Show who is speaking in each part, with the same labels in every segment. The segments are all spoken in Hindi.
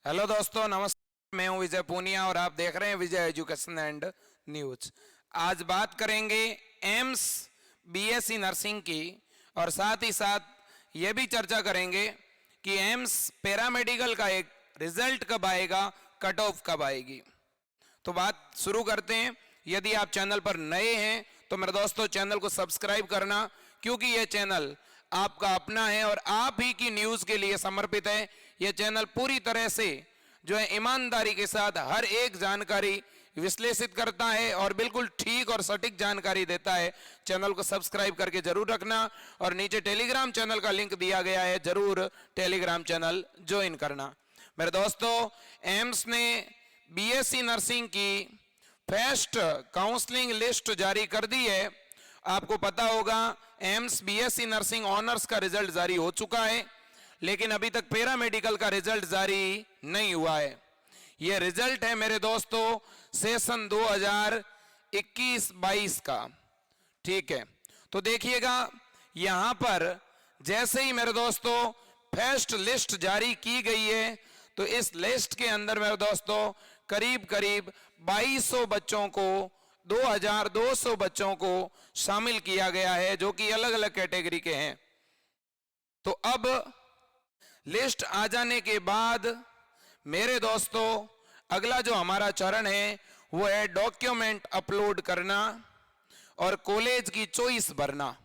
Speaker 1: हेलो दोस्तों, नमस्कार। मैं हूं विजय पूनिया और आप देख रहे हैं विजय एजुकेशन एंड न्यूज। आज बात करेंगे एम्स बीएससी नर्सिंग की और साथ ही साथ ये भी चर्चा करेंगे कि एम्स पैरामेडिकल का एक रिजल्ट कब आएगा, कट ऑफ कब आएगी। तो बात शुरू करते हैं। यदि आप चैनल पर नए हैं तो मेरे दोस्तों चैनल को सब्सक्राइब करना, क्योंकि यह चैनल आपका अपना है और आप ही की न्यूज के लिए समर्पित है। यह चैनल पूरी तरह से जो है ईमानदारी के साथ हर एक जानकारी विश्लेषित करता है और बिल्कुल ठीक और सटीक जानकारी देता है। चैनल को सब्सक्राइब करके जरूर रखना और नीचे टेलीग्राम चैनल का लिंक दिया गया है, जरूर टेलीग्राम चैनल ज्वाइन करना। मेरे दोस्तों, एम्स ने बीएससी नर्सिंग की फर्स्ट काउंसलिंग लिस्ट जारी कर दी है। आपको पता होगा एम्स बीएससी नर्सिंग ऑनर्स का रिजल्ट जारी हो चुका है, लेकिन अभी तक पैरामेडिकल का रिजल्ट जारी नहीं हुआ है। यह रिजल्ट है मेरे दोस्तों सेशन 2021-22 का। ठीक है, तो देखिएगा यहां पर जैसे ही मेरे दोस्तों फर्स्ट लिस्ट जारी की गई है तो इस लिस्ट के अंदर मेरे दोस्तों करीब करीब 2200 बच्चों को 2200 बच्चों को शामिल किया गया है, जो कि अलग अलग कैटेगरी के हैं। तो अब लिस्ट आ जाने के बाद मेरे दोस्तों अगला जो हमारा चरण है वो है डॉक्यूमेंट अपलोड करना और कॉलेज की चॉइस भरना।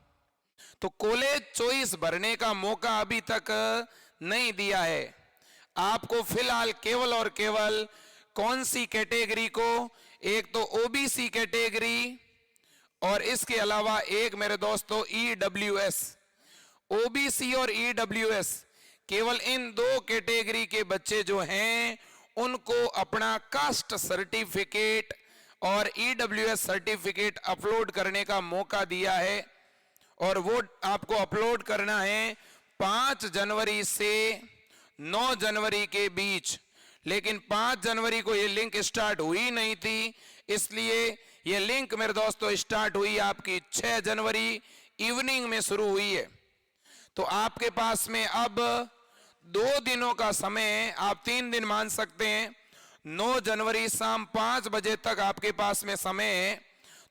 Speaker 1: तो कॉलेज चॉइस भरने का मौका अभी तक नहीं दिया है आपको। फिलहाल केवल और केवल कौन सी कैटेगरी को, एक तो ओबीसी कैटेगरी और इसके अलावा एक मेरे दोस्तों ईडब्ल्यूएस। ओबीसी और ईडब्ल्यूएस केवल इन दो कैटेगरी के बच्चे जो हैं उनको अपना कास्ट सर्टिफिकेट और ईडब्ल्यूएस सर्टिफिकेट अपलोड करने का मौका दिया है और वो आपको अपलोड करना है 5 जनवरी से 9 जनवरी के बीच। लेकिन 5 जनवरी को ये लिंक स्टार्ट हुई नहीं थी, इसलिए ये लिंक मेरे दोस्तों स्टार्ट हुई आपकी 6 जनवरी इवनिंग में शुरू हुई है। तो आपके पास में अब 2 दिनों का समय, आप 3 दिन मान सकते हैं। 9 जनवरी शाम 5 बजे तक आपके पास में समय है।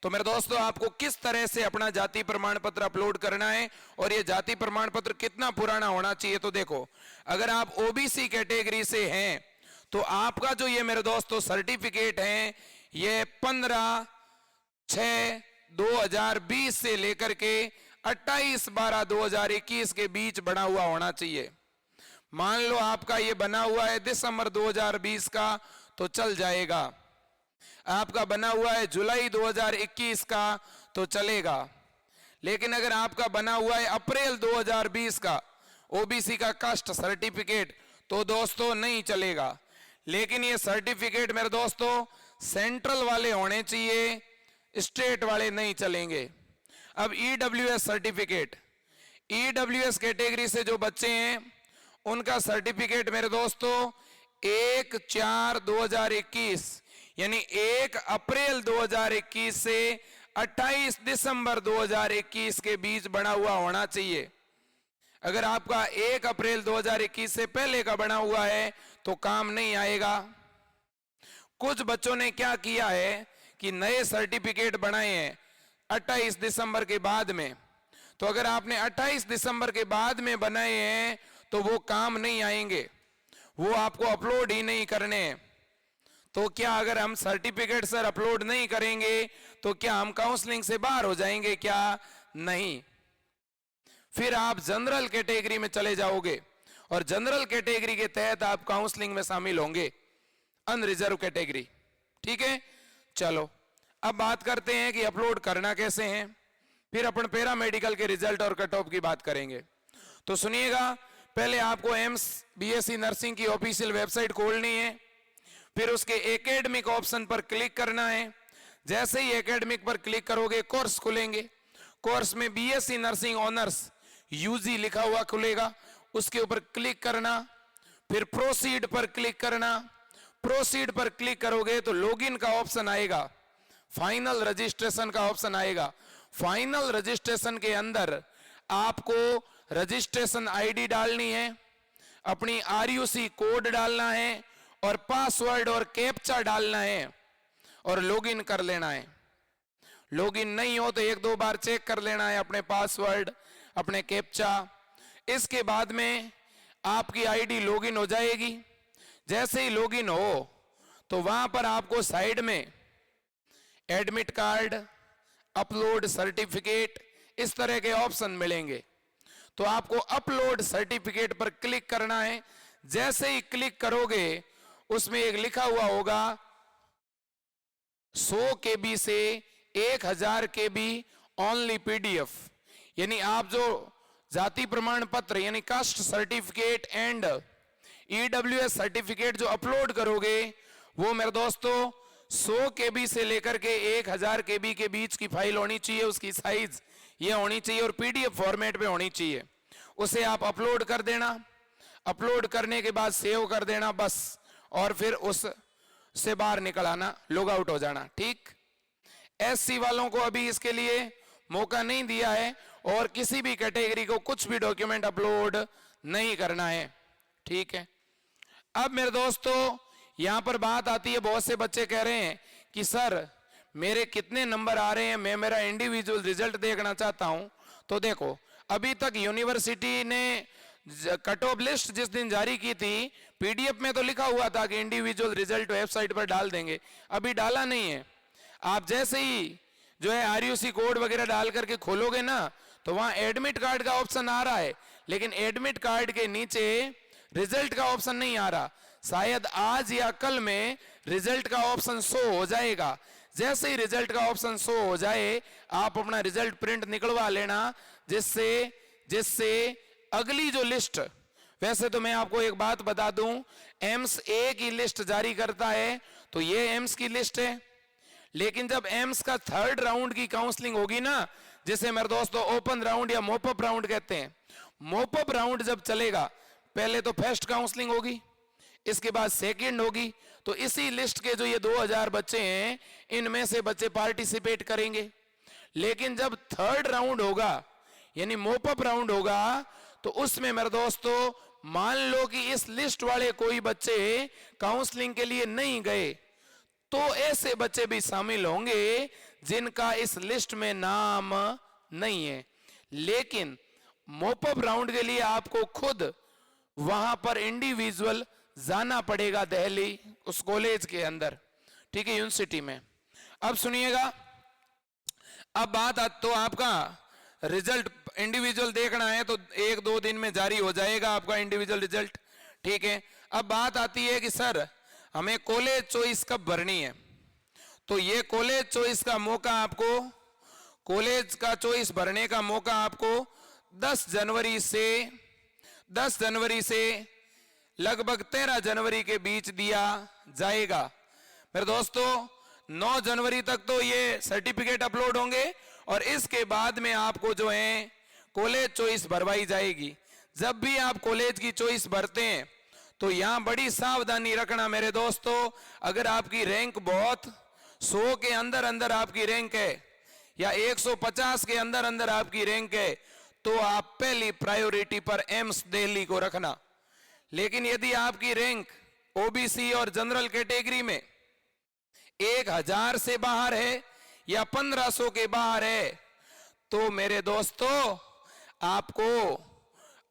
Speaker 1: तो मेरे दोस्तों आपको किस तरह से अपना जाति प्रमाण पत्र अपलोड करना है और ये जाति प्रमाण पत्र कितना पुराना होना चाहिए। तो देखो, अगर आप ओबीसी कैटेगरी से हैं तो आपका जो ये मेरे दोस्तों सर्टिफिकेट है ये 15/6/2020 से लेकर के 28/12/2021 के बीच बना हुआ होना चाहिए। मान लो आपका ये बना हुआ है दिसंबर 2020 का तो चल जाएगा, आपका बना हुआ है जुलाई 2021 का तो चलेगा। लेकिन अगर आपका बना हुआ है अप्रैल 2020 का ओबीसी का कास्ट सर्टिफिकेट तो दोस्तों नहीं चलेगा। लेकिन ये सर्टिफिकेट मेरे दोस्तों सेंट्रल वाले होने चाहिए, स्टेट वाले नहीं चलेंगे। अब ईडब्ल्यूएस सर्टिफिकेट, ईडब्ल्यूएस कैटेगरी से जो बच्चे हैं उनका सर्टिफिकेट मेरे दोस्तों 1/4/2021 यानी 1 अप्रैल 2021 से 28 दिसंबर 2021 के बीच बना हुआ होना चाहिए। अगर आपका 1 अप्रैल 2021 से पहले का बना हुआ है तो काम नहीं आएगा। कुछ बच्चों ने क्या किया है कि नए सर्टिफिकेट बनाए हैं 28 दिसंबर के बाद में। तो अगर आपने 28 दिसंबर के बाद में बनाए हैं तो वो काम नहीं आएंगे, वो आपको अपलोड ही नहीं करने हैं। तो क्या अगर हम सर्टिफिकेट सर अपलोड नहीं करेंगे तो क्या हम काउंसलिंग से बाहर हो जाएंगे? क्या नहीं, फिर आप जनरल कैटेगरी में चले जाओगे और जनरल कैटेगरी के तहत आप काउंसलिंग में शामिल होंगे, अनरिजर्व कैटेगरी। ठीक है, चलो अब बात करते हैं कि अपलोड करना कैसे है। फिर अपन पैरामेडिकल के रिजल्ट और कट ऑफ की बात करेंगे। तो सुनिएगा, पहले आपको एम्स बीएससी नर्सिंग की ऑफिशियल वेबसाइट खोलनी है, फिर उसके एकेडमिक ऑप्शन पर क्लिक करना है। जैसे ही एकेडमिक पर क्लिक करोगे कोर्स खुलेंगे, कोर्स में बीएससी नर्सिंग ऑनर्स यूजी लिखा हुआ खुलेगा, उसके ऊपर क्लिक करना, फिर प्रोसीड पर क्लिक करना। प्रोसीड पर क्लिक करोगे तो लॉगिन का ऑप्शन आएगा, फाइनल रजिस्ट्रेशन का ऑप्शन आएगा। फाइनल रजिस्ट्रेशन के अंदर आपको रजिस्ट्रेशन आईडी डालनी है, अपनी आरयूसी कोड डालना है और पासवर्ड और कैप्चा डालना है और लॉगिन कर लेना है। लॉगिन नहीं हो तो एक दो बार चेक कर लेना है अपने पासवर्ड, अपने कैप्चा। इसके बाद में आपकी आईडी लॉगिन हो जाएगी। जैसे ही लॉगिन हो तो वहां पर आपको साइड में एडमिट कार्ड, अपलोड सर्टिफिकेट, इस तरह के ऑप्शन मिलेंगे। तो आपको अपलोड सर्टिफिकेट पर क्लिक करना है। जैसे ही क्लिक करोगे उसमें एक लिखा हुआ होगा 100 KB से 1000 KB ओनली PDF, यानी आप जो जाति प्रमाण पत्र यानी caste certificate and EWS certificate जो अपलोड करोगे वो मेरे दोस्तों 100 KB से लेकर के 1000 KB के बीच की फाइल होनी चाहिए। उसकी साइज ये होनी चाहिए और PDF फॉर्मेट में होनी चाहिए। उसे आप अपलोड कर देना। अपलोड करने के बाद सेव कर देना बस, और फिर उस से बाहर निकल आना, लॉग आउट हो जाना। ठीक, SC वालों को अभी इसके लिए मौका नहीं दिया है और किसी भी कैटेगरी को कुछ भी डॉक्यूमेंट अपलोड नहीं करना है। ठीक है, अब मेरे दोस्तों यहां पर बात आती है, बहुत से बच्चे कह रहे हैं कि सर मेरे कितने नंबर आ रहे हैं, मैं मेरा इंडिविजुअल रिजल्ट देखना चाहता हूं। तो देखो, अभी तक यूनिवर्सिटी ने कट ऑफ लिस्ट जिस दिन जारी की थी, PDF में तो लिखा हुआ था कि इंडिविजुअल रिजल्ट वेबसाइट पर डाल देंगे, अभी डाला नहीं है। आप जैसे ही जो है RUC कोड वगैरह डाल करके खोलोगे ना, तो वहां एडमिट कार्ड का ऑप्शन आ रहा है, लेकिन एडमिट कार्ड के नीचे रिजल्ट का ऑप्शन नहीं आ रहा। शायद आज या कल में रिजल्ट का ऑप्शन शो हो जाएगा। जैसे ही रिजल्ट का ऑप्शन शो हो जाए आप अपना रिजल्ट प्रिंट निकलवा लेना, जिससे अगली जो लिस्ट, वैसे तो मैं आपको एक बात बता दूं, एम्स A की लिस्ट जारी करता है तो ये एम्स की लिस्ट है, लेकिन जब एम्स का 3rd राउंड की काउंसलिंग होगी ना, जिसे मेरे दोस्तों ओपन राउंड या मोपअप राउंड कहते हैं, मोपअप राउंड जब चलेगा, पहले तो फर्स्ट काउंसलिंग होगी, इसके बाद सेकंड होगी। तो इसी लिस्ट के जो ये 2000 बच्चे हैं, इनमें से बच्चे पार्टिसिपेट करेंगे। लेकिन जब 3rd राउंड होगा यानी मोपअप राउंड होगा, तो उसमें मेरे दोस्तों मान लो कि इस लिस्ट वाले कोई बच्चे काउंसलिंग के लिए नहीं गए, तो ऐसे बच्चे भी शामिल होंगे जिनका इस लिस्ट में नाम नहीं है। लेकिन मोपअप राउंड के लिए आपको खुद वहां पर इंडिविजुअल जाना पड़ेगा, दिल्ली उस कॉलेज के अंदर। ठीक है, यूनिवर्सिटी में। अब सुनिएगा, अब बात तो आपका रिजल्ट इंडिविजुअल देखना है तो 1-2 दिन में जारी हो जाएगा आपका इंडिविजुअल रिजल्ट। ठीक है, अब बात आती है कि सर हमें कॉलेज चॉइस कब भरनी है। तो ये कॉलेज चॉइस का मौका आपको, कॉलेज का चॉइस भरने का मौका आपको 10 जनवरी से लगभग 13 जनवरी के बीच दिया जाएगा। मेरे दोस्तों 9 जनवरी तक तो ये सर्टिफिकेट अपलोड होंगे और इसके बाद में आपको जो है कॉलेज चॉइस भरवाई जाएगी। जब भी आप कॉलेज की चॉइस भरते हैं तो यहां बड़ी सावधानी रखना मेरे दोस्तों। अगर आपकी रैंक बहुत 100 के अंदर अंदर आपकी रैंक है या 150 के अंदर अंदर आपकी रैंक है, तो आप पहली प्रायोरिटी पर एम्स दिल्ली को रखना। लेकिन यदि आपकी रैंक OBC और जनरल कैटेगरी में 1000 से बाहर है या 1500 के बाहर है, तो मेरे दोस्तों आपको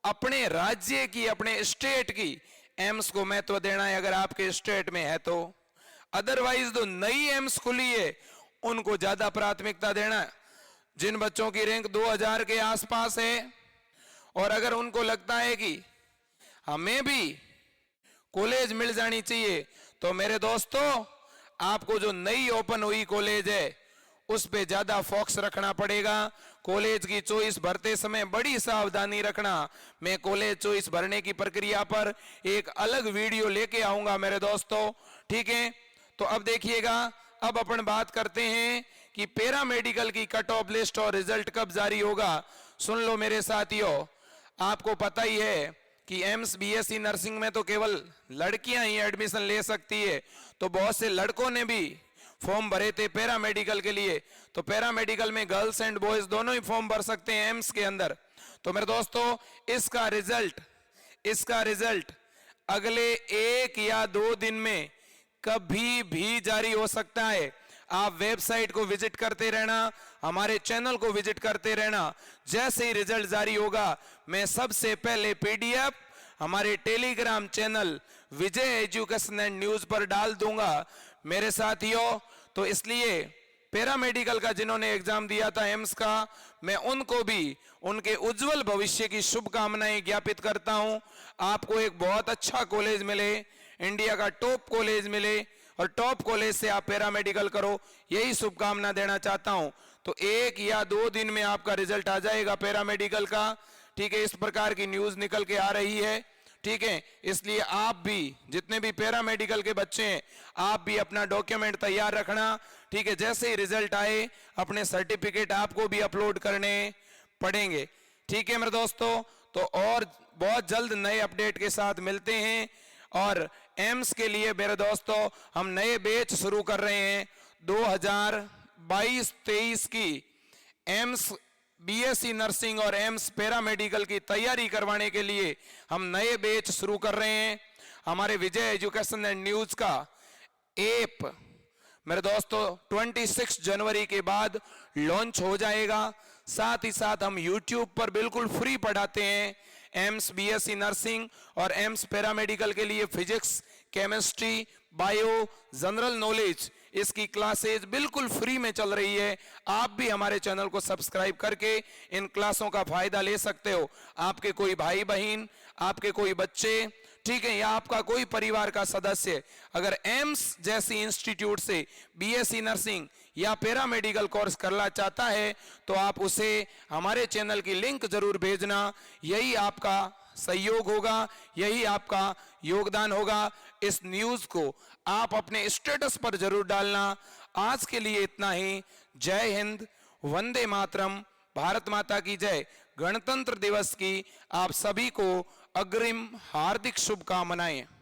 Speaker 1: अपने राज्य की, अपने स्टेट की एम्स को महत्व देना है, अगर आपके स्टेट में है तो। अदरवाइज जो नई एम्स खुली है उनको ज्यादा प्राथमिकता देना। जिन बच्चों की रैंक 2000 के आसपास है और अगर उनको लगता है कि हमें भी कॉलेज मिल जानी चाहिए, तो मेरे दोस्तों आपको जो नई ओपन हुई कॉलेज है उस पे ज्यादा फोकस रखना पड़ेगा। कॉलेज की चॉइस भरते समय बड़ी सावधानी रखना। मैं कॉलेज चॉइस भरने की प्रक्रिया पर एक अलग वीडियो लेके आऊंगा मेरे दोस्तों। ठीक है, तो अब देखिएगा, अब अपन बात करते हैं कि पैरामेडिकल की कट ऑफ लिस्ट और रिजल्ट कब जारी होगा। सुन लो मेरे साथियों, आपको पता ही है कि एम्स BSc नर्सिंग में तो केवल लड़कियां ही एडमिशन ले सकती है, तो बहुत से लड़कों ने भी फॉर्म भरे थे पैरामेडिकल के लिए। तो पैरामेडिकल में गर्ल्स एंड बॉयज दोनों ही फॉर्म भर सकते हैं एम्स के अंदर। तो मेरे दोस्तों इसका रिजल्ट अगले 1 या 2 दिन में कभी भी जारी हो सकता है। आप वेबसाइट को विजिट करते रहना, हमारे चैनल को विजिट करते रहना। जैसे ही रिजल्ट जारी होगा मैं सबसे पहले पीडीएफ हमारे Telegram channel Vijay education and news पर डाल दूंगा मेरे साथियों। तो इसलिए पैरामेडिकल का जिन्होंने एग्जाम दिया था एम्स का, मैं उनको भी उनके उज्जवल भविष्य की शुभकामनाएं ज्ञापित करता हूं। आपको एक बहुत अच्छा कॉलेज मिले, इंडिया का टॉप कॉलेज मिले और टॉप कॉलेज से आप पैरामेडिकल करो, यही शुभकामना देना चाहता हूं। तो 1 या 2 दिन में आपका रिजल्ट आ जाएगा पैरामेडिकल का, ठीक है। इस प्रकार की न्यूज निकल के आ रही है, ठीक है। इसलिए आप भी, जितने भी पैरामेडिकल के बच्चे हैं, आप भी अपना डॉक्यूमेंट तैयार रखना, ठीक है। जैसे ही रिजल्ट आए अपने सर्टिफिकेट आपको भी अपलोड करने पड़ेंगे, ठीक है मेरे दोस्तों। तो और बहुत जल्द नए अपडेट के साथ मिलते हैं। और एम्स के लिए मेरे दोस्तों हम नए बैच शुरू कर रहे हैं 2022-23 की एम्स बीएससी नर्सिंग और एम्स पैरामेडिकल की तैयारी करवाने के लिए हम नए बैच शुरू कर रहे हैं। हमारे विजय एजुकेशन एंड न्यूज का ऐप मेरे दोस्तों 26 जनवरी के बाद लॉन्च हो जाएगा। साथ ही साथ हम YouTube पर बिल्कुल फ्री पढ़ाते हैं। एम्स बीएससी नर्सिंग और एम्स पैरामेडिकल के लिए physics, chemistry, bio, general knowledge, इसकी क्लासेज बिल्कुल फ्री में चल रही है। आप भी हमारे चैनल को सब्सक्राइब करके इन क्लासों का फायदा ले सकते हो। आपके कोई भाई बहन, आपके कोई बच्चे, ठीक है, या आपका कोई परिवार का सदस्य अगर एम्स जैसी इंस्टीट्यूट से बीएससी नर्सिंग या पैरामेडिकल कोर्स करना चाहता है तो आप उसे हमारे चैनल की लिंक जरूर भेजना। यही आपका सहयोग होगा, यही आपका योगदान होगा। इस न्यूज को आप अपने स्टेटस पर जरूर डालना। आज के लिए इतना ही। जय हिंद, वंदे मातरम, भारत माता की जय। गणतंत्र दिवस की आप सभी को अग्रिम हार्दिक शुभकामनाएं।